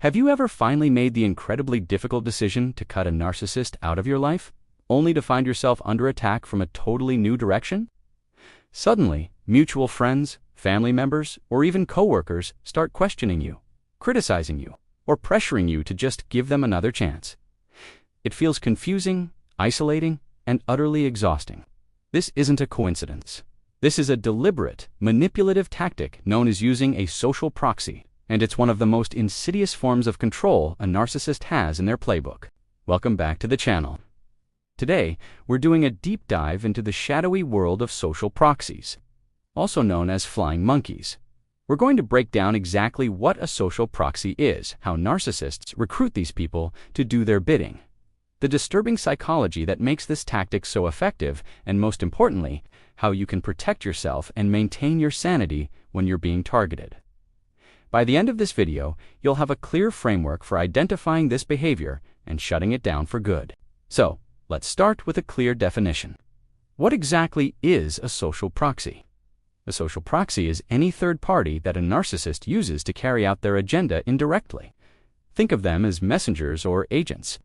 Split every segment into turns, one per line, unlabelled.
Have you ever finally made the incredibly difficult decision to cut a narcissist out of your life, only to find yourself under attack from a totally new direction? Suddenly, mutual friends, family members, or even coworkers start questioning you, criticizing you, or pressuring you to just give them another chance. It feels confusing, isolating, and utterly exhausting. This isn't a coincidence. This is a deliberate, manipulative tactic known as using a social proxy, and it's one of the most insidious forms of control a narcissist has in their playbook. Welcome back to the channel. Today, we're doing a deep dive into the shadowy world of social proxies, also known as flying monkeys. We're going to break down exactly what a social proxy is, how narcissists recruit these people to do their bidding, the disturbing psychology that makes this tactic so effective, and most importantly, how you can protect yourself and maintain your sanity when you're being targeted. By the end of this video, you'll have a clear framework for identifying this behavior and shutting it down for good. So, let's start with a clear definition. What exactly is a social proxy? A social proxy is any third party that a narcissist uses to carry out their agenda indirectly. Think of them as messengers or agents.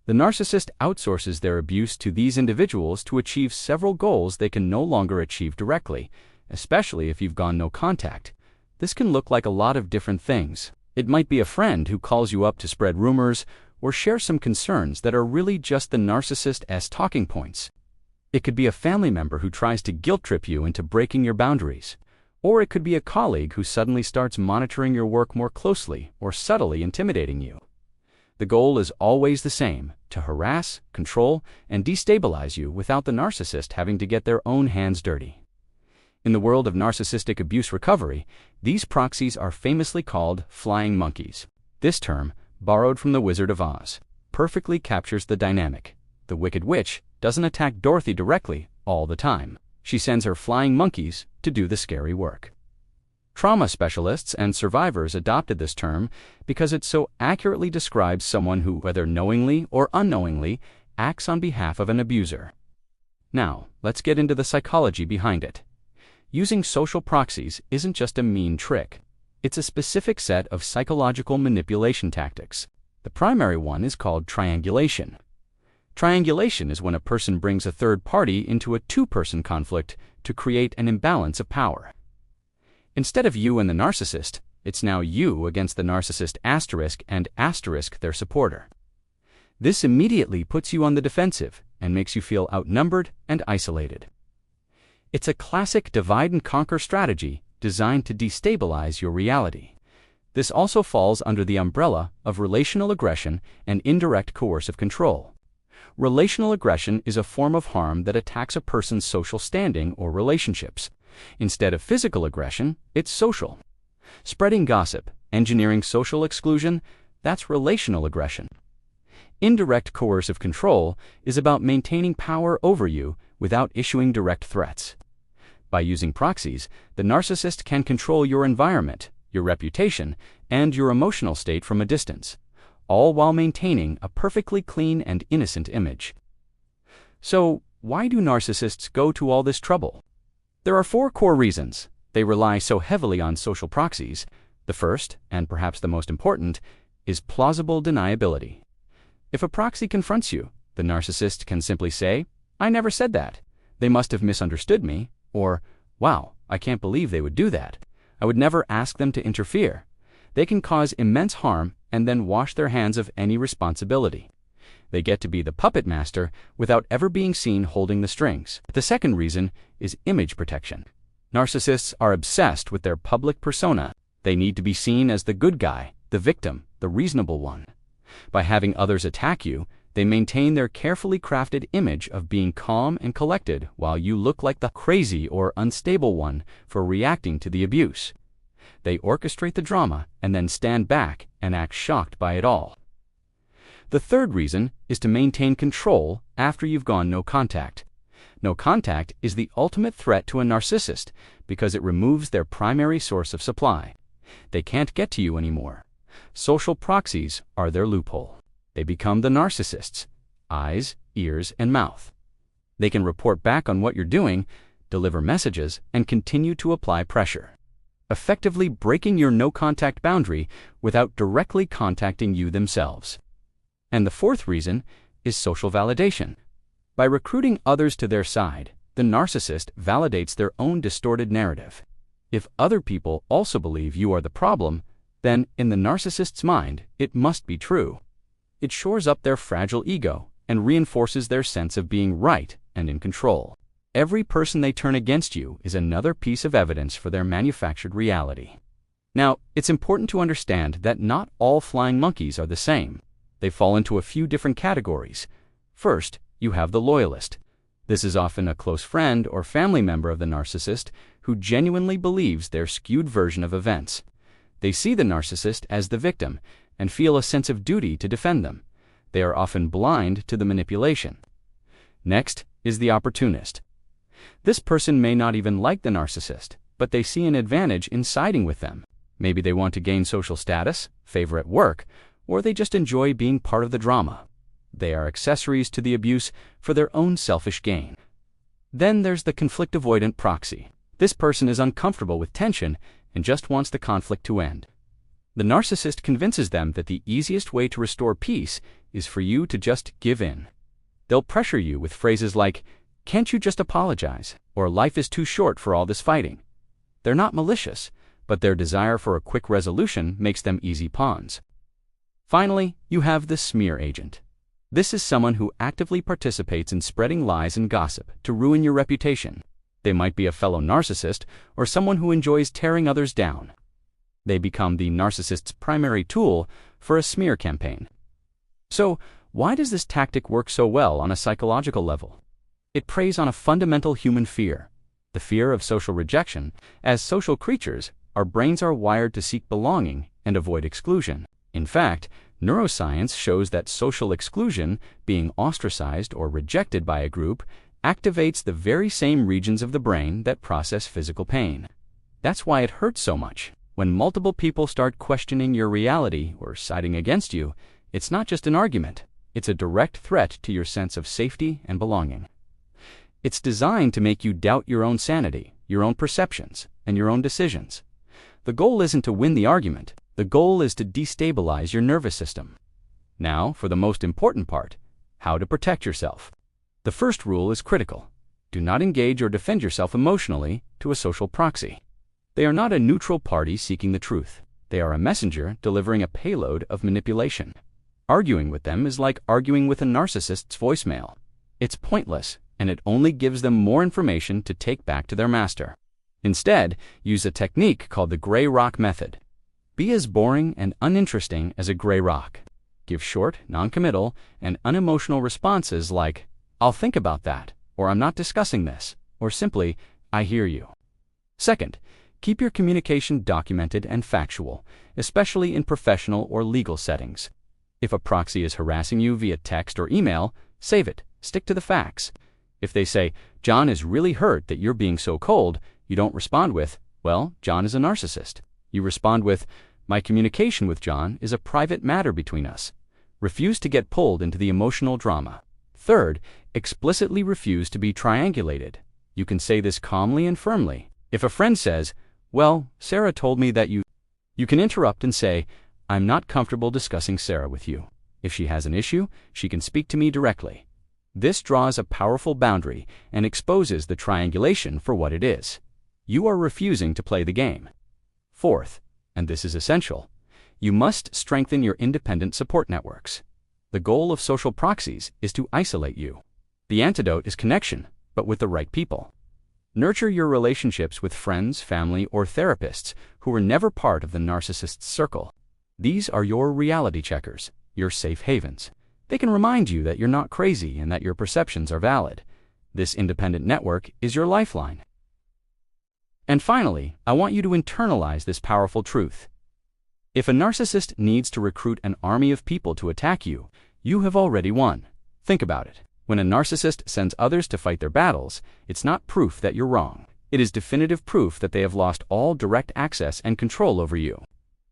The narcissist outsources their abuse to these individuals to achieve several goals they can no longer achieve directly, especially if you've gone no contact. This can look like a lot of different things. It might be a friend who calls you up to spread rumors or share some concerns that are really just the narcissist's talking points. It could be a family member who tries to guilt-trip you into breaking your boundaries. Or it could be a colleague who suddenly starts monitoring your work more closely or subtly intimidating you. The goal is always the same: to harass, control, and destabilize you without the narcissist having to get their own hands dirty. In the world of narcissistic abuse recovery, these proxies are famously called flying monkeys. This term, borrowed from the Wizard of Oz, perfectly captures the dynamic. The Wicked Witch doesn't attack Dorothy directly all the time. She sends her flying monkeys to do the scary work. Trauma specialists and survivors adopted this term because it so accurately describes someone who, whether knowingly or unknowingly, acts on behalf of an abuser. Now, let's get into the psychology behind it. Using social proxies isn't just a mean trick. It's a specific set of psychological manipulation tactics. The primary one is called triangulation. Triangulation is when a person brings a third party into a two-person conflict to create an imbalance of power. Instead of you and the narcissist, it's now you against the narcissist and their supporter. This immediately puts you on the defensive and makes you feel outnumbered and isolated. It's a classic divide-and-conquer strategy designed to destabilize your reality. This also falls under the umbrella of relational aggression and indirect coercive control. Relational aggression is a form of harm that attacks a person's social standing or relationships. Instead of physical aggression, it's social. Spreading gossip, engineering social exclusion, that's relational aggression. Indirect coercive control is about maintaining power over you without issuing direct threats. By using proxies, the narcissist can control your environment, your reputation, and your emotional state from a distance, all while maintaining a perfectly clean and innocent image. So, why do narcissists go to all this trouble? There are 4 core reasons they rely so heavily on social proxies. The first, and perhaps the most important, is plausible deniability. If a proxy confronts you, the narcissist can simply say, "I never said that. They must have misunderstood me," or, "Wow, I can't believe they would do that. I would never ask them to interfere." They can cause immense harm and then wash their hands of any responsibility. They get to be the puppet master without ever being seen holding the strings. The second reason is image protection. Narcissists are obsessed with their public persona. They need to be seen as the good guy, the victim, the reasonable one. By having others attack you, they maintain their carefully crafted image of being calm and collected while you look like the crazy or unstable one for reacting to the abuse. They orchestrate the drama and then stand back and act shocked by it all. The third reason is to maintain control after you've gone no contact. No contact is the ultimate threat to a narcissist because it removes their primary source of supply. They can't get to you anymore. Social proxies are their loophole. They become the narcissist's eyes, ears, and mouth. They can report back on what you're doing, deliver messages, and continue to apply pressure. effectively breaking your no-contact boundary without directly contacting you themselves. And the fourth reason is social validation. By recruiting others to their side, the narcissist validates their own distorted narrative. If other people also believe you are the problem, then in the narcissist's mind, it must be true. It shores up their fragile ego and reinforces their sense of being right and in control. Every person they turn against you is another piece of evidence for their manufactured reality. Now, it's important to understand that not all flying monkeys are the same. They fall into a few different categories. First, you have the loyalist. This is often a close friend or family member of the narcissist who genuinely believes their skewed version of events. They see the narcissist as the victim and feel a sense of duty to defend them. They are often blind to the manipulation. Next is the opportunist. This person may not even like the narcissist, but they see an advantage in siding with them. Maybe they want to gain social status, favor at work, or they just enjoy being part of the drama. They are accessories to the abuse for their own selfish gain. Then there's the conflict-avoidant proxy. This person is uncomfortable with tension and just wants the conflict to end. The narcissist convinces them that the easiest way to restore peace is for you to just give in. They'll pressure you with phrases like, "Can't you just apologize?" or "Life is too short for all this fighting." They're not malicious, but their desire for a quick resolution makes them easy pawns. Finally, you have the smear agent. This is someone who actively participates in spreading lies and gossip to ruin your reputation. They might be a fellow narcissist or someone who enjoys tearing others down. They become the narcissist's primary tool for a smear campaign. So, why does this tactic work so well on a psychological level? It preys on a fundamental human fear, the fear of social rejection. As social creatures, our brains are wired to seek belonging and avoid exclusion. In fact, neuroscience shows that social exclusion, being ostracized or rejected by a group, activates the very same regions of the brain that process physical pain. That's why it hurts so much. When multiple people start questioning your reality or siding against you, it's not just an argument, it's a direct threat to your sense of safety and belonging. It's designed to make you doubt your own sanity, your own perceptions, and your own decisions. The goal isn't to win the argument, the goal is to destabilize your nervous system. Now, for the most important part, how to protect yourself. The first rule is critical. Do not engage or defend yourself emotionally to a social proxy. They are not a neutral party seeking the truth. They are a messenger delivering a payload of manipulation. Arguing with them is like arguing with a narcissist's voicemail. It's pointless, and it only gives them more information to take back to their master. Instead, use a technique called the gray rock method. Be as boring and uninteresting as a gray rock. Give short, non-committal, and unemotional responses like, "I'll think about that," or "I'm not discussing this," or simply, "I hear you." Second, keep your communication documented and factual, especially in professional or legal settings. If a proxy is harassing you via text or email, save it, stick to the facts. If they say, "John is really hurt that you're being so cold," you don't respond with, "Well, John is a narcissist." You respond with, "My communication with John is a private matter between us." Refuse to get pulled into the emotional drama. Third, explicitly refuse to be triangulated. You can say this calmly and firmly. If a friend says, "Well, Sarah told me that you can interrupt and say, "I'm not comfortable discussing Sarah with you. If she has an issue, she can speak to me directly." This draws a powerful boundary and exposes the triangulation for what it is. You are refusing to play the game. Fourth, and this is essential, you must strengthen your independent support networks. The goal of social proxies is to isolate you. The antidote is connection, but with the right people. Nurture your relationships with friends, family, or therapists who were never part of the narcissist's circle. These are your reality checkers, your safe havens. They can remind you that you're not crazy and that your perceptions are valid. This independent network is your lifeline. And finally, I want you to internalize this powerful truth. If a narcissist needs to recruit an army of people to attack you, you have already won. Think about it. When a narcissist sends others to fight their battles, it's not proof that you're wrong. It is definitive proof that they have lost all direct access and control over you.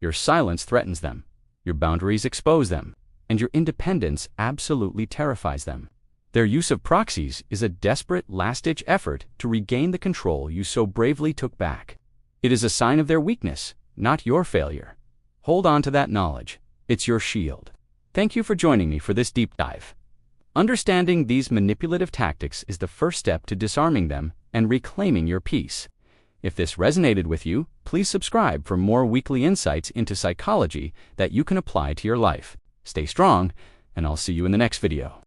Your silence threatens them, your boundaries expose them, and your independence absolutely terrifies them. Their use of proxies is a desperate last-ditch effort to regain the control you so bravely took back. It is a sign of their weakness, not your failure. Hold on to that knowledge. It's your shield. Thank you for joining me for this deep dive. Understanding these manipulative tactics is the first step to disarming them and reclaiming your peace. If this resonated with you, please subscribe for more weekly insights into psychology that you can apply to your life. Stay strong, and I'll see you in the next video.